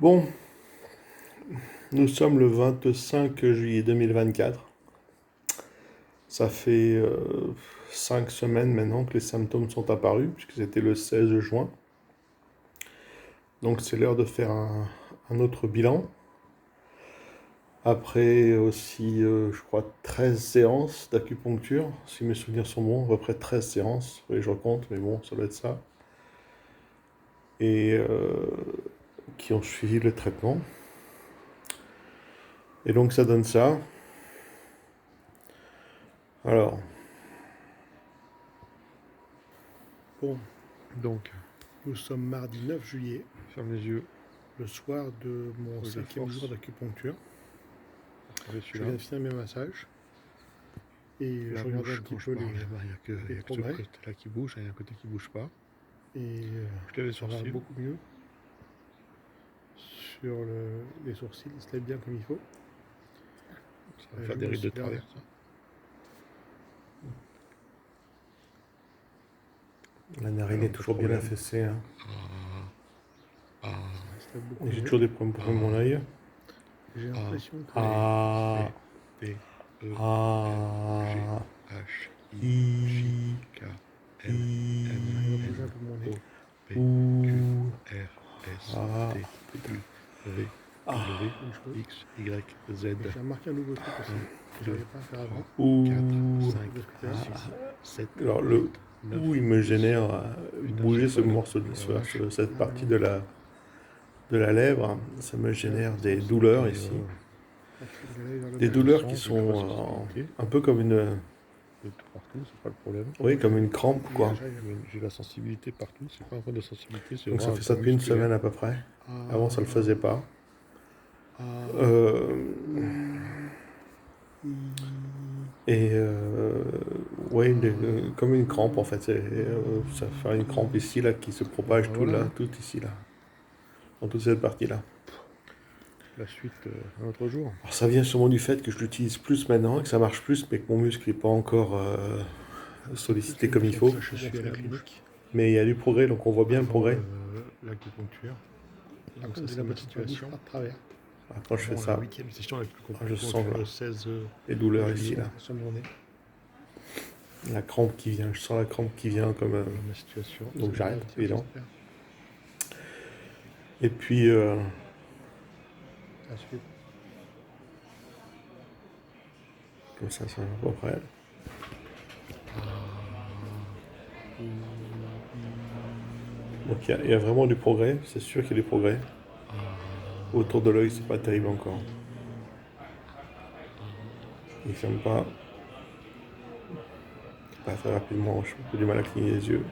Bon, nous sommes le 25 juillet 2024. Ça fait 5 semaines maintenant que les symptômes sont apparus, puisque c'était le 16 juin. Donc c'est l'heure de faire un autre bilan. Après aussi, je crois, 13 séances d'acupuncture, si mes souvenirs sont bons, à peu près 13 séances, oui, je recompte, mais bon, ça doit être ça. Et qui ont suivi le traitement. Et donc ça donne ça. Alors, bon, donc, nous sommes mardi 9 juillet, Ferme les yeux. le soir de mon Pose la 5e force. jour d'acupuncture. Avec Je celui-là. viens de finir mes massages. Et La je regardais bouche, un petit quand je peu parle, il n'y a que les ce progrès. côté-là qui bouge, il y a un côté qui bouge pas. Et Je lève les ça va sourcils. beaucoup mieux. Sur les sourcils, ils se lèvent bien comme il faut. Ça va faire des rides de travers, ça. La narine est toujours bien affaissée. Hein. Et j'ai toujours des problèmes pour mon œil. J'ai l'impression que... T, E, G, H, I, I, J, K, L, M, N, O, P, Q, R, S, T, U, V, W, X, Y, Z. J'ai remarqué un nouveau truc aussi, que je n'arrivais pas à faire avant. 4, 5, 6, 7, Alors 8, le 9, où il me génère 10. bouger ce morceau, cette partie de la lèvre, ça me génère des douleurs ici. Des douleurs qui sont un peu comme une... De tout partout, c'est pas le problème. Oui, comme une crampe, quoi. J'ai la sensibilité partout, c'est pas un problème de sensibilité, c'est Donc ça vraiment fait ça depuis une semaine à peu près. Avant, ça le faisait pas. Oui, comme une crampe en fait. Ça fait une crampe ici, là, qui se propage tout là, tout ici, là. Dans toute cette partie-là. La suite, un autre jour. Alors ça vient sûrement du fait que je l'utilise plus maintenant, que ça marche plus, mais que mon muscle n'est pas encore sollicité comme il faut. Je suis à la clinique. Mais il y a du progrès, donc on voit bien le progrès. L'acupuncture. Donc ça, c'est ma situation. Pas de travers. Quand je fais ça, je sens les douleurs ici, là. La crampe qui vient, je sens la crampe qui vient comme... ma situation. Donc j'arrête, évidemment. Et puis... comme ça va à peu près. Donc il y a vraiment du progrès, c'est sûr qu'il y a du progrès. Autour de l'œil, c'est pas terrible encore. Il ferme pas. Pas très rapidement, j'ai un peu du mal à cligner les yeux.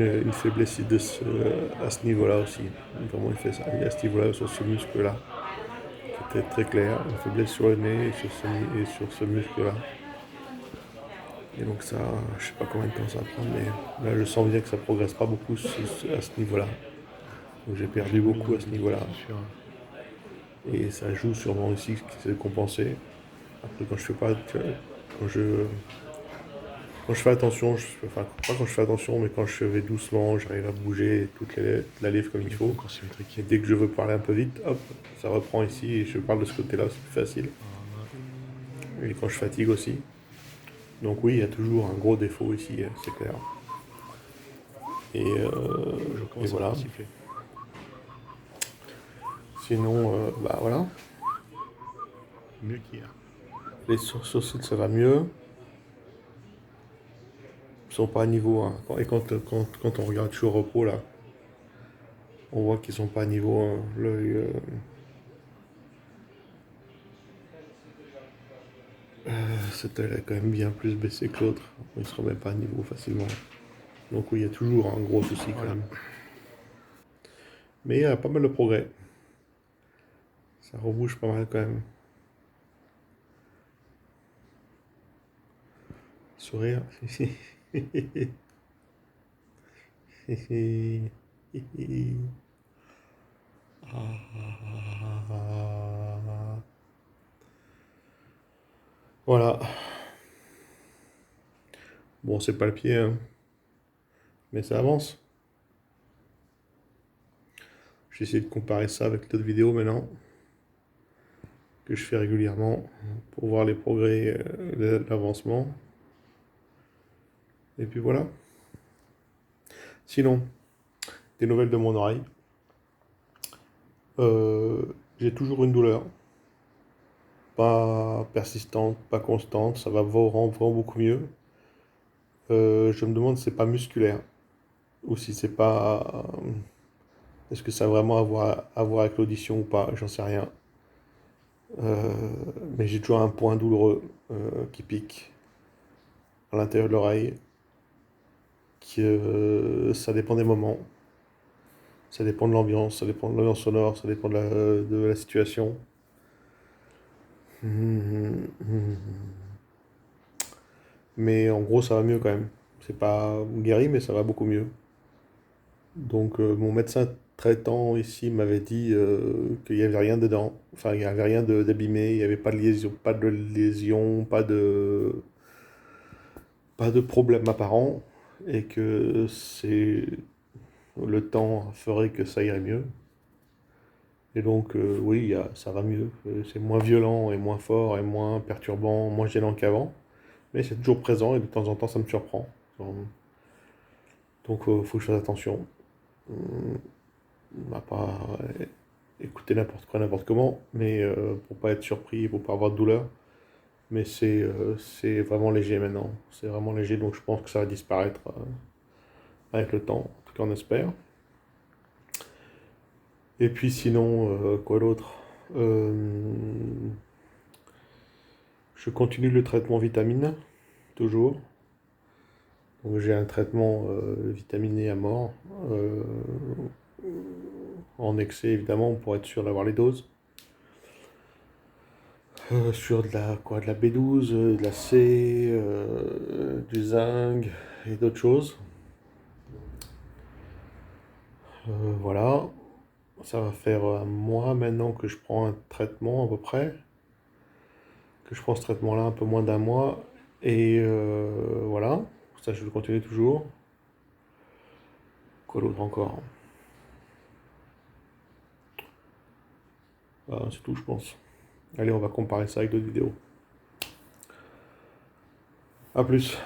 Une faiblesse à ce niveau-là aussi. Vraiment, il fait ça. Il y a ce niveau-là sur ce muscle-là. C'était très clair. Une faiblesse sur le nez et sur ce muscle-là. Et donc ça, je sais pas combien de temps ça va prendre, mais là je sens bien que ça progresse pas beaucoup à ce niveau-là. Donc j'ai perdu beaucoup à ce niveau-là. Et ça joue sûrement aussi ce qui s'est compensé. Après quand je fais pas, quand je fais attention, enfin pas quand je fais attention, mais quand je vais doucement, j'arrive à bouger toute la lèvre comme il faut. Et dès que je veux parler un peu vite, hop, ça reprend ici et je parle de ce côté-là, c'est plus facile. Et quand je fatigue aussi. Donc oui, il y a toujours un gros défaut ici, c'est clair. Et voilà. Sinon, bah voilà. Mieux qu'hier. Les sourcils, ça va mieux. Ils sont pas à niveau. Hein. Et quand on regarde sur repos, là, on voit qu'ils sont pas à niveau. Hein. L'œil. Cet œil est quand même bien plus baissé que l'autre. Il se remet pas à niveau facilement. Donc oui, il y a toujours un gros souci quand même. Mais il y a pas mal de progrès. Ça rebouge pas mal quand même. Sourire. Voilà. Bon, c'est pas le pied, hein, mais ça avance. J'ai essayé de comparer ça avec d'autres vidéos maintenant, que je fais régulièrement, pour voir les progrès, l'avancement. Et puis voilà. Sinon, des nouvelles de mon oreille. Euh, j'ai toujours une douleur. Pas persistante, pas constante, ça va vraiment beaucoup mieux. Je me demande si c'est pas musculaire ou si c'est pas. Est-ce que ça a vraiment à voir avec l'audition ou pas, j'en sais rien. Euh, mais j'ai toujours un point douloureux qui pique à l'intérieur de l'oreille. Ça dépend des moments, ça dépend de l'ambiance, ça dépend de l'ambiance sonore, ça dépend de la situation. Mais en gros, ça va mieux quand même. C'est pas guéri, mais ça va beaucoup mieux. Donc, mon médecin traitant ici m'avait dit qu'il n'y avait rien dedans. Enfin, il n'y avait rien d'abîmé, il n'y avait pas de lésion, pas de problème apparent. Et que le temps ferait que ça irait mieux. Et donc, oui, ça va mieux. C'est moins violent et moins fort et moins perturbant, moins gênant qu'avant. Mais c'est toujours présent et de temps en temps, ça me surprend. Donc, faut que je fasse attention. On va pas écouter n'importe quoi, n'importe comment, mais pour pas être surpris, pour pas avoir de douleur. Mais c'est vraiment léger maintenant. C'est vraiment léger, donc je pense que ça va disparaître avec le temps. En tout cas, on espère. Et puis sinon, quoi d'autre? Je continue le traitement vitamine, toujours. Donc j'ai un traitement vitaminé à mort, en excès évidemment, pour être sûr d'avoir les doses. Sur de la B12, de la C, du zinc et d'autres choses. Voilà. Ça va faire un mois maintenant que je prends un traitement à peu près. Que je prends ce traitement-là un peu moins d'un mois. Et voilà. Ça, je vais continuer toujours. Quoi d'autre encore? C'est tout, je pense. Allez, on va comparer ça avec d'autres vidéos. A plus.